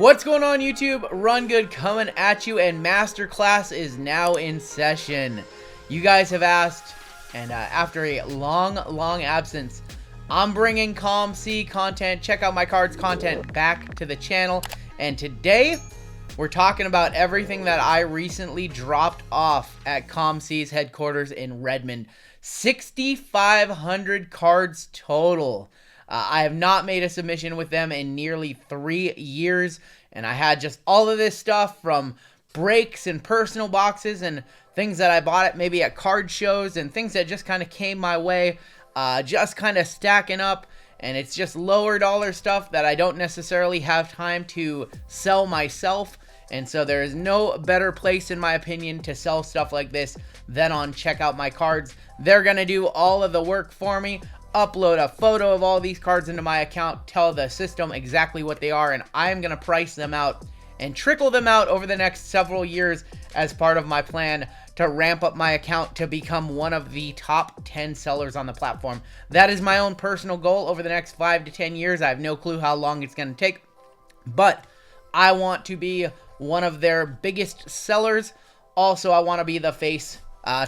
What's going on, YouTube? Run Good coming at you, and Masterclass is now in session. You guys have asked, and after a long absence, I'm bringing COMC content, check out my cards content back to the channel. And today, we're talking about everything that I recently dropped off at COMC's headquarters in Redmond. 6,500 cards total. I have not made a submission with them in nearly 3 years, and I had just all of this stuff from breaks and personal boxes and things that I bought maybe at card shows and things that just kind of came my way, just kind of stacking up. And it's just lower dollar stuff that I don't necessarily have time to sell myself. And so there is no better place, in my opinion, to sell stuff like this than on Check Out My Cards. They're going to do all of the work for me, upload a photo of all these cards into my account, tell the system exactly what they are, and I'm going to price them out and trickle them out over the next several years as part of my plan to ramp up my account to become one of the top 10 sellers on the platform. That is my own personal goal over the next 5 to 10 years. I have no clue how long it's going to take, but I want to be one of their biggest sellers. Also, I want to be the face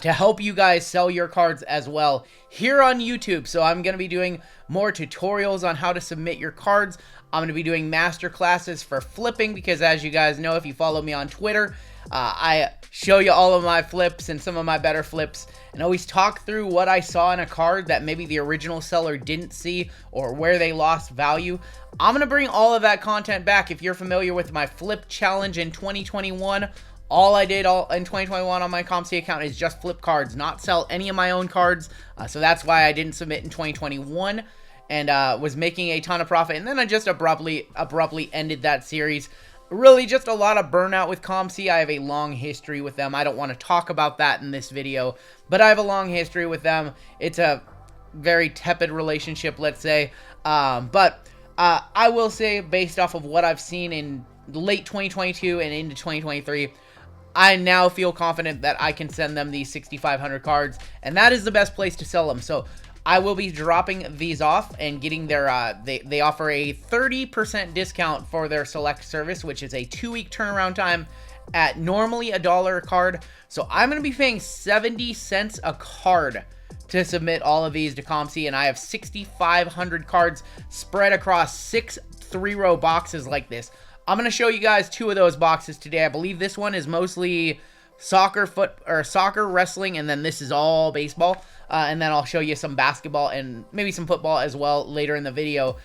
to help you guys sell your cards as well here on YouTube. So I'm going to be doing more tutorials on how to submit your cards. I'm going to be doing master classes for flipping because, as you guys know, if you follow me on Twitter, I show you all of my flips and some of my better flips and always talk through what I saw in a card that maybe the original seller didn't see or where they lost value. I'm going to bring all of that content back. If you're familiar with my flip challenge in 2021, all I did in 2021 on my COMC account is just flip cards, not sell any of my own cards. So that's why I didn't submit in 2021 and was making a ton of profit. And then I just abruptly ended that series. Really just a lot of burnout with COMC. I have a long history with them. I don't want to talk about that in this video, but I have a long history with them. It's a very tepid relationship, let's say. But I will say, based off of what I've seen in late 2022 and into 2023, I now feel confident that I can send them these 6,500 cards, and that is the best place to sell them. So I will be dropping these off and getting their, they offer a 30% discount for their select service, which is a 2-week turnaround time at normally $1 a card. So I'm going to be paying 70 cents a card to submit all of these to COMC, and I have 6,500 cards spread across 6 3-row boxes like this. I'm going to show you guys 2 of those boxes today. I believe this one is mostly soccer, wrestling, and then this is all baseball. And then I'll show you some basketball and maybe some football as well later in the video.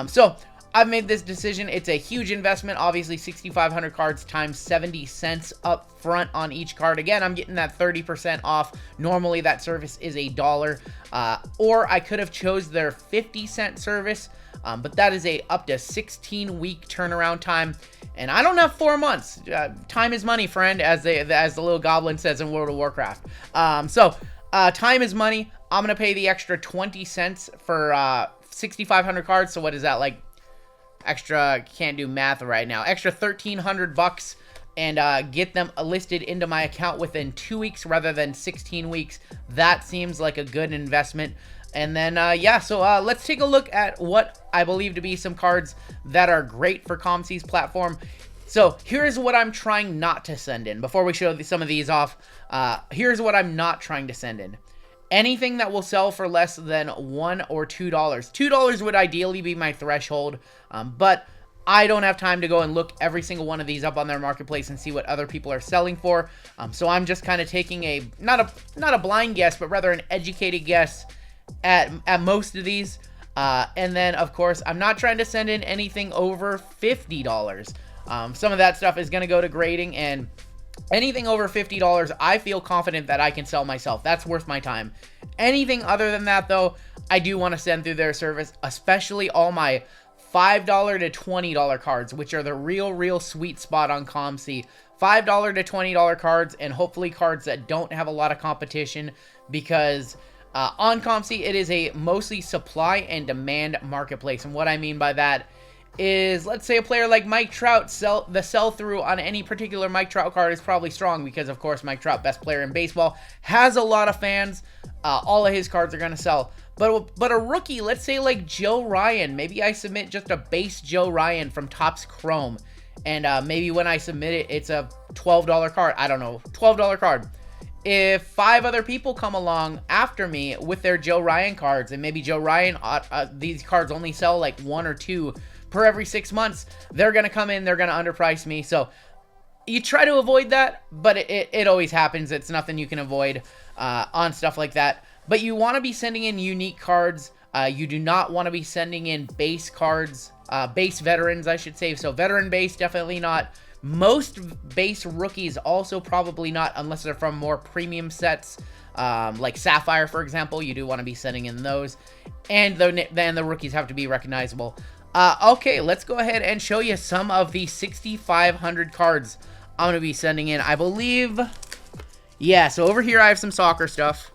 So I've made this decision. It's a huge investment. Obviously, 6,500 cards times 70 cents up front on each card. Again, I'm getting that 30% off. Normally, that service is $1. Or I could have chose their 50-cent service. But that is a up to 16-week turnaround time, and I don't have 4 months. Time is money, friend, as the little goblin says in World of Warcraft. Time is money. I'm gonna pay the extra 20 cents for 6,500 cards. So what is that, like? Extra, can't do math right now. Extra 1,300 bucks, and get them listed into my account within 2 weeks rather than 16 weeks. That seems like a good investment. And then, yeah, so let's take a look at what I believe to be some cards that are great for COMC's platform. So here's what I'm trying not to send in. Before we show some of these off, here's what I'm not trying to send in. Anything that will sell for less than $1 or $2. $2 would ideally be my threshold, but I don't have time to go and look every single one of these up on their marketplace and see what other people are selling for. So I'm just kind of taking a, not a blind guess, but rather an educated guess at most of these. And then, of course, I'm not trying to send in anything over $50. Some of that stuff is going to go to grading, and anything over $50, I feel confident that I can sell myself. That's worth my time. Anything other than that, though, I do want to send through their service, especially all my $5 to $20 cards, which are the real sweet spot on COMC. $5 to $20 cards, and hopefully cards that don't have a lot of competition, because on COMC, it is a mostly supply and demand marketplace. And what I mean by that is, let's say a player like Mike Trout, the sell-through on any particular Mike Trout card is probably strong because, of course, Mike Trout, best player in baseball, has a lot of fans. All of his cards are going to sell. But a rookie, let's say like Joe Ryan, maybe I submit just a base Joe Ryan from Topps Chrome, and maybe when I submit it, it's a $12 card. I don't know, $12 card. If 5 other people come along after me with their Joe Ryan cards, and maybe Joe Ryan, these cards only sell like 1 or 2 per every 6 months, they're going to come in, they're going to underprice me. So you try to avoid that, but it always happens. It's nothing you can avoid on stuff like that. But you want to be sending in unique cards. You do not want to be sending in base cards, base veterans, I should say. So veteran base, definitely not. Most base rookies also probably not, unless they're from more premium sets, like Sapphire, for example. You do want to be sending in those. And then the rookies have to be recognizable. Okay, let's go ahead and show you some of the 6,500 cards I'm going to be sending in. I believe, yeah, so over here I have some soccer stuff.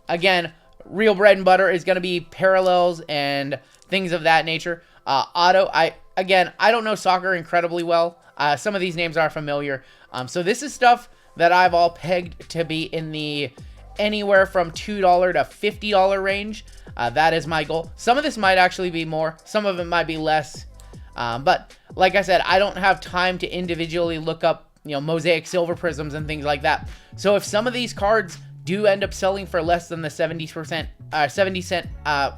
Again, real bread and butter is going to be parallels and things of that nature. Auto, I don't know soccer incredibly well. Some of these names are familiar. So this is stuff that I've all pegged to be in the anywhere from $2 to $50 range. That is my goal. Some of this might actually be more. Some of it might be less. But like I said, I don't have time to individually look up, mosaic silver prisms and things like that. So if some of these cards do end up selling for less than the 70 cent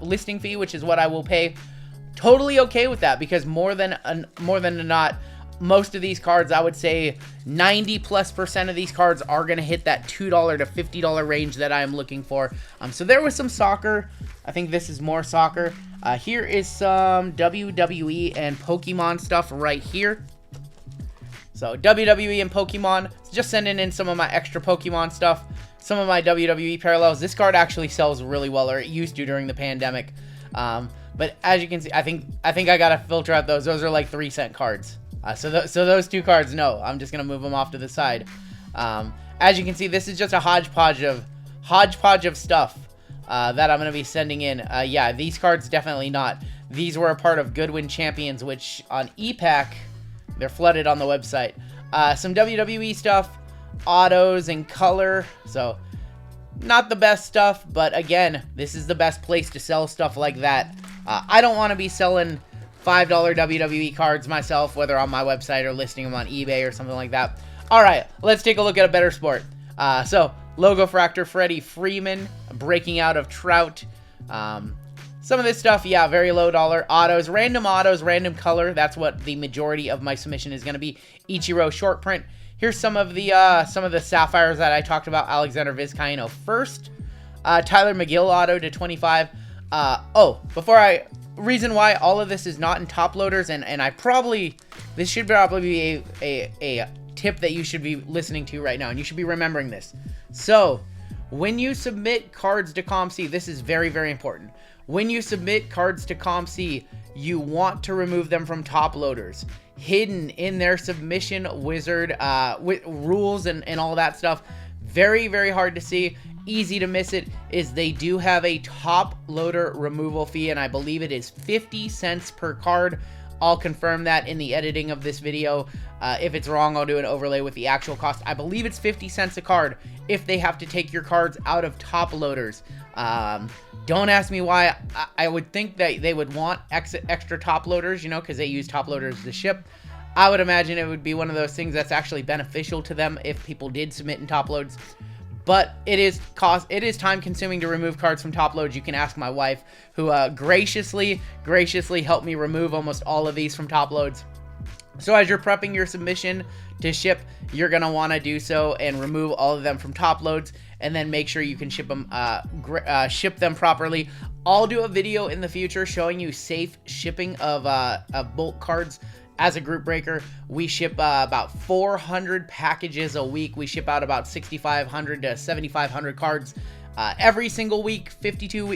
listing fee, which is what I will pay, totally okay with that, because more than not, most of these cards, I would say 90+% of these cards are going to hit that $2 to $50 range that I am looking for. So there was some soccer. I think this is more soccer. Here is some WWE and Pokemon stuff right here. So WWE and Pokemon, just sending in some of my extra Pokemon stuff, some of my WWE parallels. This card actually sells really well, or it used to during the pandemic. But as you can see, I think I gotta filter out those. Those are like 3-cent cards. So those 2 cards, no, I'm just gonna move them off to the side. As you can see, this is just a hodgepodge of stuff that I'm gonna be sending in. Yeah, these cards definitely not. These were a part of Goodwin Champions, which on e-Pack, they're flooded on the website. Some WWE stuff, autos and color. So not the best stuff, but again, this is the best place to sell stuff like that. I don't want to be selling $5 WWE cards myself, whether on my website or listing them on eBay or something like that. All right, let's take a look at a better sport. So Logo Fractor Freddie Freeman, breaking out of Trout. Some of this stuff, yeah, very low dollar. Autos, random color. That's what the majority of my submission is going to be. Ichiro short print. Here's some of the Sapphires that I talked about. Alexander Vizcaino first. Tyler McGill auto to 25. Reason why all of this is not in top loaders, and this should probably be a tip that you should be listening to right now, and you should be remembering this. So when you submit cards to COMC, this is very, very important. When you submit cards to COMC, you want to remove them from top loaders. Hidden in their submission wizard rules and all that stuff, very, very hard to see, easy to miss it, is they do have a top loader removal fee, and I believe it is 50 cents per card. I'll confirm that in the editing of this video. If it's wrong, I'll do an overlay with the actual cost. I believe it's 50 cents a card if they have to take your cards out of top loaders. Don't ask me why. I would think that they would want extra top loaders, because they use top loaders to ship. I would imagine it would be one of those things that's actually beneficial to them if people did submit in top loads. But it is time consuming to remove cards from top loads. You can ask my wife, who graciously helped me remove almost all of these from top loads. So as you're prepping your submission to ship, you're going to want to do so and remove all of them from top loads, and then make sure you can ship them properly. I'll do a video in the future showing you safe shipping of bulk cards. As a group breaker, we ship about 400 packages a week. We ship out about 6,500 to 7,500 cards every single week,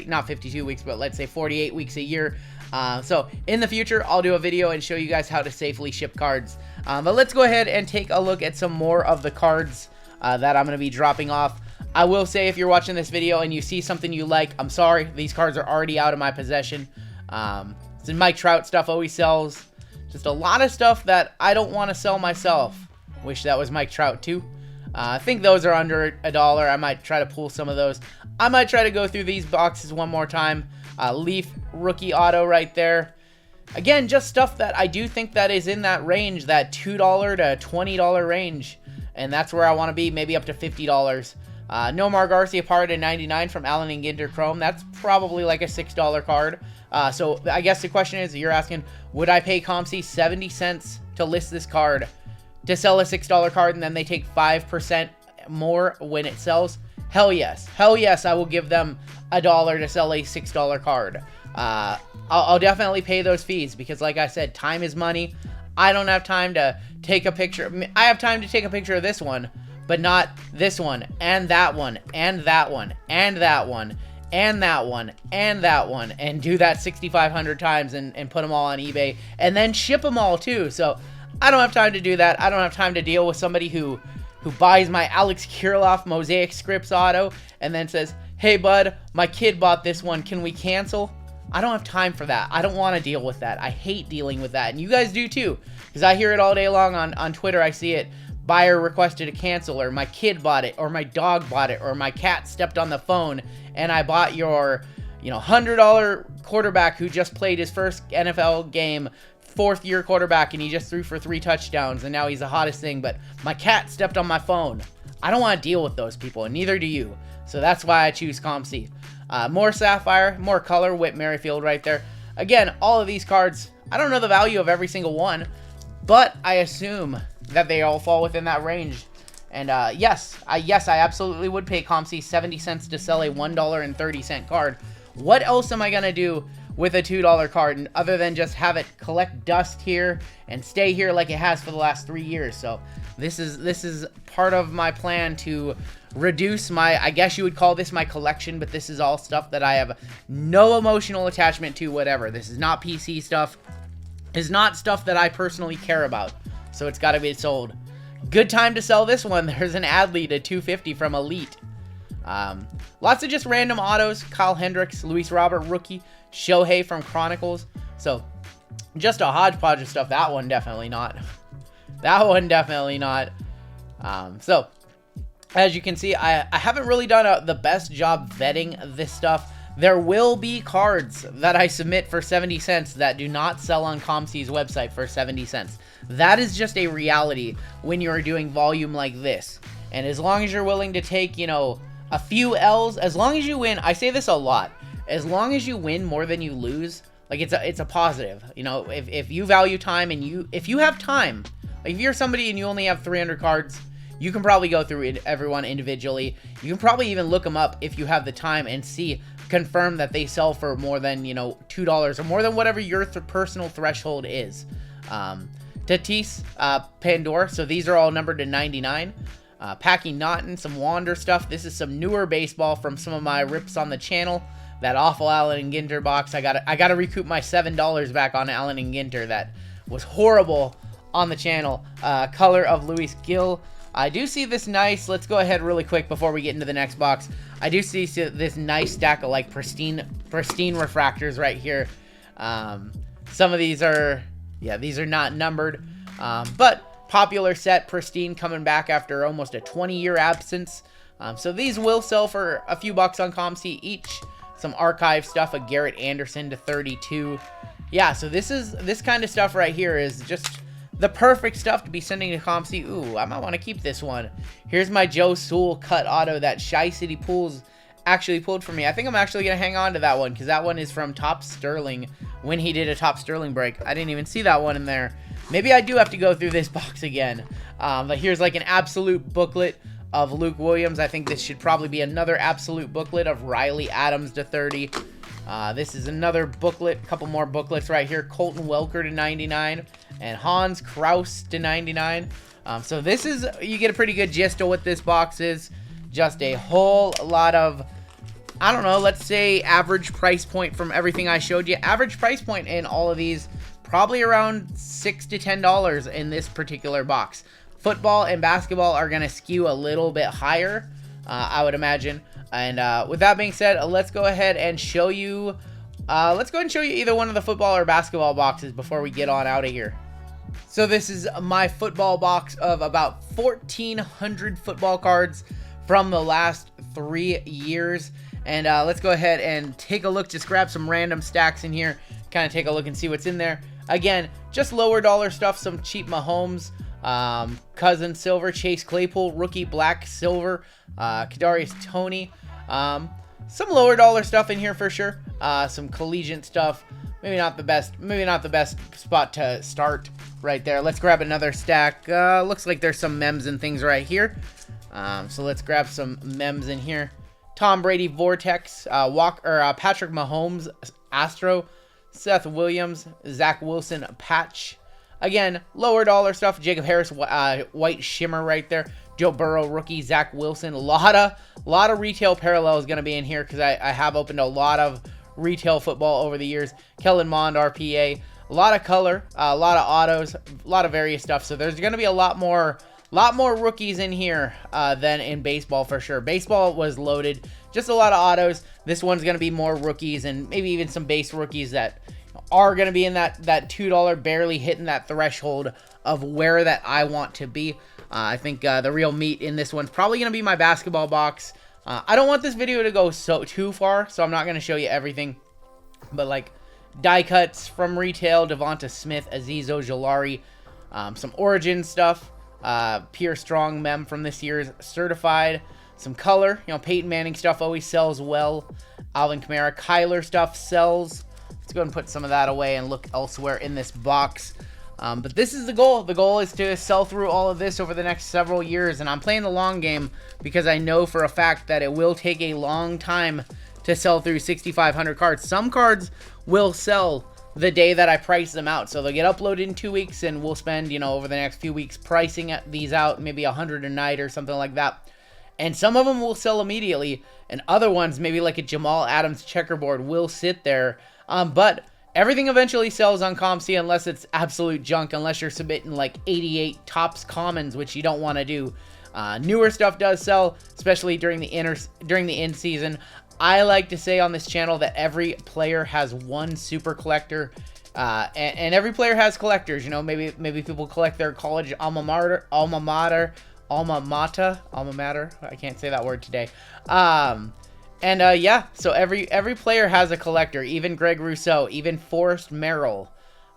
not 52 weeks, but let's say 48 weeks a year. So in the future, I'll do a video and show you guys how to safely ship cards. But let's go ahead and take a look at some more of the cards that I'm going to be dropping off. I will say, if you're watching this video and you see something you like, I'm sorry, these cards are already out of my possession. Some Mike Trout stuff always sells. Just a lot of stuff that I don't want to sell myself. Wish that was Mike Trout too. I think those are under $1. I might try to pull some of those. I might try to go through these boxes one more time. Leaf rookie auto right there. again, just stuff that I do think that is in that range, that $2 to $20 range. And that's where I want to be, maybe up to $50. Nomar Garcia Parra to 99 from Allen and Ginter Chrome. That's probably like a $6 card. So I guess the question is, you're asking, would I pay COMC 70 cents to list this card, to sell a $6 card, and then they take 5% more when it sells? Hell yes. Hell yes, I will give them $1 to sell a $6 card. I'll definitely pay those fees because, like I said, time is money. I don't have time to take a picture. I have time to take a picture of this one, but not this one, and that one, and that one, and that one, and that one, and that one, and do that 6,500 times and put them all on eBay, and then ship them all too. So I don't have time to do that. I don't have time to deal with somebody who buys my Alex Kirilloff Mosaic Scripts auto and then says, hey bud, my kid bought this one, can we cancel? I don't have time for that. I don't want to deal with that. I hate dealing with that, and you guys do too, because I hear it all day long on Twitter. I see it. Buyer requested a cancel, or my kid bought it, or my dog bought it, or my cat stepped on the phone and I bought your, $100 quarterback who just played his first NFL game, fourth-year quarterback, and he just threw for 3 touchdowns, and now he's the hottest thing, but my cat stepped on my phone. I don't want to deal with those people, and neither do you. So that's why I choose COMC. More Sapphire, more color, Whit Merrifield right there. Again, all of these cards, I don't know the value of every single one, but I assume that they all fall within that range. And yes, I absolutely would pay COMC 70 cents to sell a $1.30 card. What else am I going to do with a $2 card other than just have it collect dust here and stay here like it has for the last 3 years? So this is part of my plan to reduce my, I guess you would call this my collection, but this is all stuff that I have no emotional attachment to, whatever. This is not PC stuff. It's not stuff that I personally care about. So it's got to be sold. Good time to sell this one. There's an Adley to 250 from Elite. Lots of just random autos. Kyle Hendricks, Luis Robert, rookie. Shohei from Chronicles. So just a hodgepodge of stuff. That one definitely not. That one definitely not. So as you can see, I haven't really done the best job vetting this stuff. There will be cards that I submit for 70 cents that do not sell on COMC's website for 70 cents. That is just a reality when you're doing volume like this. And as long as you're willing to take, a few L's, as long as you win, I say this a lot, as long as you win more than you lose, like it's a positive. If you value time and if you have time, like if you're somebody and you only have 300 cards, you can probably go through everyone individually. You can probably even look them up if you have the time and confirm that they sell for more than, $2 or more than whatever your personal threshold is. Tatis, Pandora, so these are all numbered to 99. Packing Naughton, some Wander stuff. This is some newer baseball from some of my rips on the channel. That awful Allen and Ginter box. I gotta recoup my $7 back on Allen and Ginter. That was horrible on the channel. Color of Luis Gil. I do see this nice, let's go ahead really quick before we get into the next box. I do see this nice stack of like pristine refractors right here. Some of these are, these are not numbered. But popular set, pristine, coming back after almost a 20-year absence. So these will sell for a few bucks on COMC each. Some archive stuff, a Garrett Anderson to 32. Yeah, so this kind of stuff right here is just the perfect stuff to be sending to COMC. Ooh, I might want to keep this one. Here's my Joe Sewell cut auto that Shy City Pools actually pulled for me. I think I'm actually going to hang on to that one because that one is from Top Sterling when he did a Top Sterling break. I didn't even see that one in there. Maybe I do have to go through this box again. But here's like an absolute booklet of Luke Williams. I think this should probably be another absolute booklet of Riley Adams to 30. This is another booklet, a couple more booklets right here. Colton Welker to 99 and Hans Kraus to 99. So this is, you get a pretty good gist of what this box is. Just a whole lot of, I don't know, let's say average price point from everything I showed you. Average price point in all of these, probably around $6 to $10 in this particular box. Football and basketball are going to skew a little bit higher, I would imagine. And with that being said, let's go ahead and show you, either one of the football or basketball boxes before we get on out of here. So this is my football box of about 1,400 football cards from the last 3 years. And let's go ahead and take a look, just grab some random stacks in here. kind of take a look and see what's in there. Again, just lower dollar stuff, some cheap Mahomes, Cousin Silver, Chase Claypool, rookie black silver, Kadarius Toney, some lower dollar stuff in here for sure, some collegiate stuff. Maybe not the best spot to start right there. Let's grab another stack. Looks like there's some mems and things right here. So let's grab some mems in here. Tom Brady Vortex, Patrick Mahomes Astro, Seth Williams, Zach Wilson patch. Again, lower dollar stuff. Jacob Harris white shimmer right there. Joe Burrow rookie, Zach Wilson. A lot of retail parallels going to be in here because I have opened a lot of retail football over the years. Kellen Mond RPA. A lot of color, a lot of autos, a lot of various stuff. So there's going to be a lot more rookies in here than in baseball for sure. Baseball was loaded, just a lot of autos. This one's going to be more rookies and maybe even some base rookies that are going to be in that $2, barely hitting that threshold of where that I want to be. I think the real meat in this one's probably going to be my basketball box. I don't want this video to go too far, so I'm not going to show you everything. But like die cuts from retail, Devonta Smith, Azeez Ojulari, some Origin stuff, Pierre Strong mem from this year's certified, some color, Peyton Manning stuff always sells well, Alvin Kamara, Kyler stuff sells. Let's go ahead and put some of that away and look elsewhere in this box. But this is the goal. The goal is to sell through all of this over the next several years, and I'm playing the long game because I know for a fact that it will take a long time to sell through 6,500 cards. Some cards will sell the day that I price them out, so they'll get uploaded in 2 weeks, and we'll spend, over the next few weeks pricing these out, maybe 100 a night or something like that. And some of them will sell immediately, and other ones, maybe like a Jamal Adams checkerboard, will sit there. But everything eventually sells on COMC unless it's absolute junk, unless you're submitting like 88 tops commons, which you don't want to do. Newer stuff does sell, especially during the end season. I like to say on this channel that every player has one super collector, and every player has collectors. Maybe people collect their college alma mater. I can't say that word today. Yeah, so every player has a collector, even Greg Rousseau, even Forrest Merrill.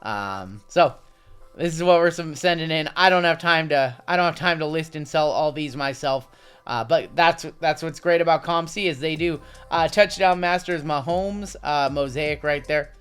So this is what we're sending in. I don't have time to list and sell all these myself. But that's what's great about COMC is they do touchdown masters Mahomes mosaic right there.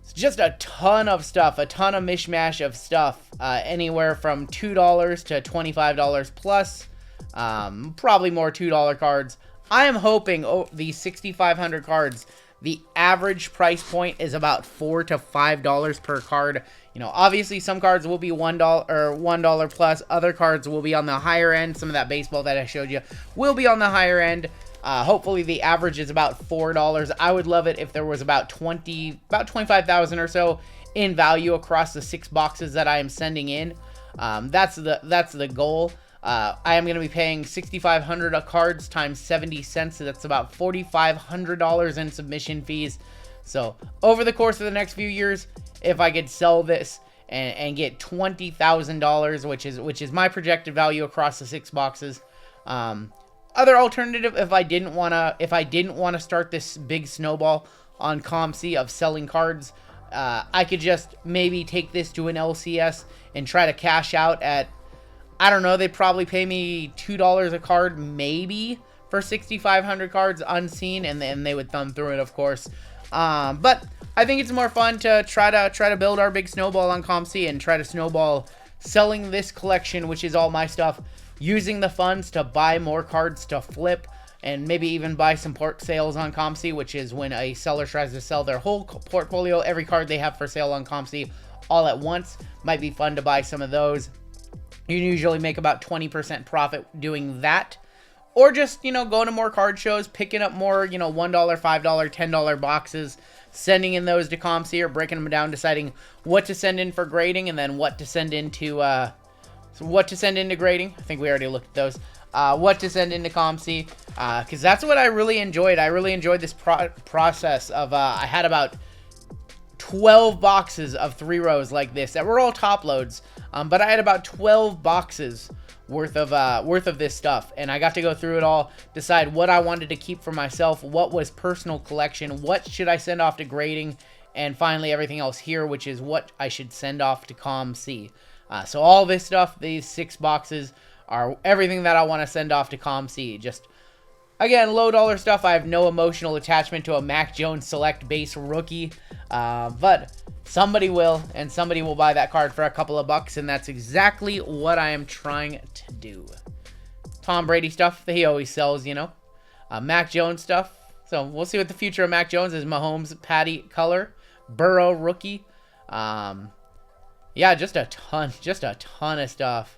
It's just a ton of stuff, a ton of mishmash of stuff, anywhere from $2 to $25 plus, probably more $2 cards. I am hoping these 6,500 cards, the average price point is about $4 to $5 per card. Obviously some cards will be $1 or $1 plus. Other cards will be on the higher end. Some of that baseball that I showed you will be on the higher end. Hopefully the average is about $4. I would love it if there was about 25,000 or so in value across the 6 boxes that I am sending in. That's the goal. I am going to be paying 6,500 cards times 70 cents. So that's about $4,500 in submission fees. So over the course of the next few years, if I could sell this and get $20,000, which is my projected value across the 6 boxes. Other alternative, if I didn't want to start this big snowball on COMC of selling cards, I could just maybe take this to an LCS and try to cash out at, I don't know, they'd probably pay me $2 a card maybe for 6,500 cards unseen, and then they would thumb through it, of course. But I think it's more fun to try to build our big snowball on COMC and try to snowball selling this collection, which is all my stuff, using the funds to buy more cards to flip, and maybe even buy some port sales on COMC, which is when a seller tries to sell their whole portfolio, every card they have for sale on COMC all at once. Might be fun to buy some of those. You usually make about 20% profit doing that. Or just, going to more card shows, picking up more, $1, $5, $10 boxes, sending in those to COMC or breaking them down, deciding what to send in for grading and then what to send into grading. I think we already looked at those. What to send into COMC, because that's what I really enjoyed. I really enjoyed this process of, I had about 12 boxes of 3 rows like this that were all top loads, but I had about 12 boxes worth of this stuff, and I got to go through it all, decide what I wanted to keep for myself, what was personal collection, what should I send off to grading, and finally everything else here, which is what I should send off to COMC. So all this stuff, these 6 boxes, are everything that I want to send off to COMC. Just, again, low dollar stuff. I have no emotional attachment to a Mac Jones Select base rookie, but somebody will, and somebody will buy that card for a couple of bucks, and that's exactly what I am trying to do. Tom Brady stuff, he always sells, you know. Mac Jones stuff, so we'll see what the future of Mac Jones is. Mahomes Patty color, Burrow rookie, yeah, just a ton of stuff.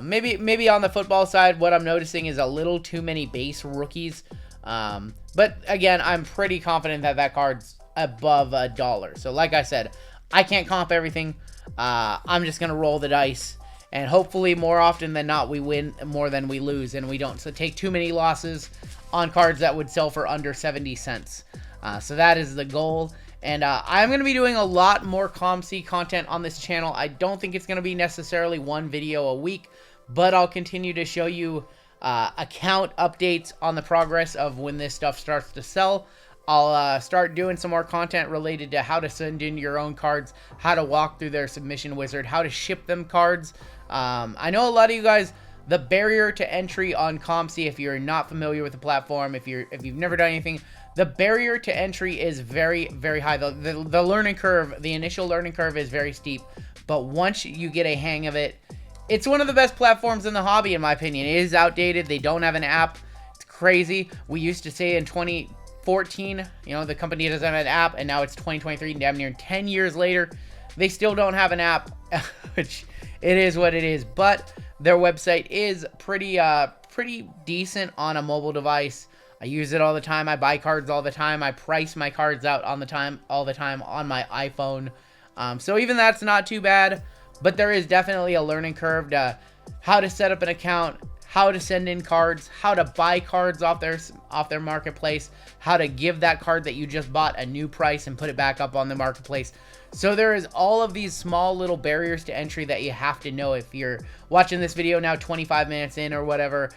Maybe on the football side, what I'm noticing is a little too many base rookies. But again, I'm pretty confident that that card's above $1. So like I said, I can't comp everything. I'm just gonna roll the dice, and hopefully more often than not we win more than we lose, and we don't take too many losses on cards that would sell for under 70 cents. So that is the goal. And I'm going to be doing a lot more COMC content on this channel. I don't think it's going to be necessarily one video a week, but I'll continue to show you account updates on the progress of when this stuff starts to sell. I'll start doing some more content related to how to send in your own cards, how to walk through their submission wizard, how to ship them cards. I know a lot of you guys, the barrier to entry on COMC, if you're not familiar with the platform, if you've never done anything, the barrier to entry is very, very high. The learning curve, the initial learning curve is very steep, but once you get a hang of it, it's one of the best platforms in the hobby, in my opinion. It is outdated. They don't have an app. It's crazy. We used to say in 2014, you know, the company doesn't have an app, and now it's 2023, damn near 10 years later, they still don't have an app, which it is what it is, but their website is pretty decent on a mobile device. I use it all the time. I buy cards all the time. I price my cards out all the time on my iPhone. So even that's not too bad, but there is definitely a learning curve to how to set up an account, how to send in cards, how to buy cards off their marketplace, how to give that card that you just bought a new price and put it back up on the marketplace. So there is all of these small little barriers to entry that you have to know. If you're watching this video now 25 minutes in or whatever,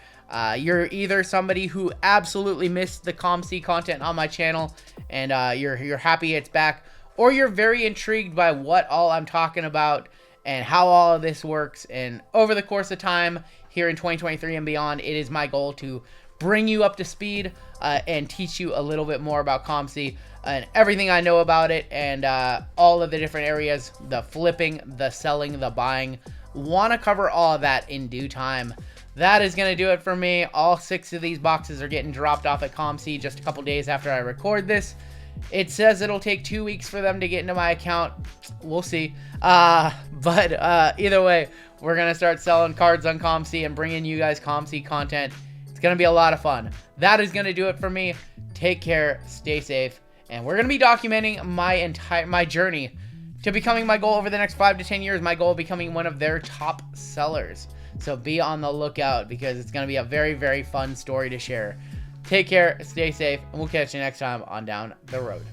you're either somebody who absolutely missed the COMC content on my channel and you're happy it's back, or you're very intrigued by what all I'm talking about and how all of this works. And over the course of time here in 2023 and beyond, it is my goal to bring you up to speed and teach you a little bit more about COMC and everything I know about it, and all of the different areas, the flipping, the selling, the buying. Want to cover all of that in due time. That is going to do it for me. All 6 of these boxes are getting dropped off at COMC just a couple days after I record this. It says it'll take 2 weeks for them to get into my account. We'll see. But either way, we're going to start selling cards on COMC and bringing you guys COMC content. It's going to be a lot of fun. That is going to do it for me. Take care. Stay safe. And we're going to be documenting my journey to becoming my goal over the next 5 to 10 years. My goal of becoming one of their top sellers. So be on the lookout, because it's going to be a very, very fun story to share. Take care, stay safe, and we'll catch you next time on Down the Road.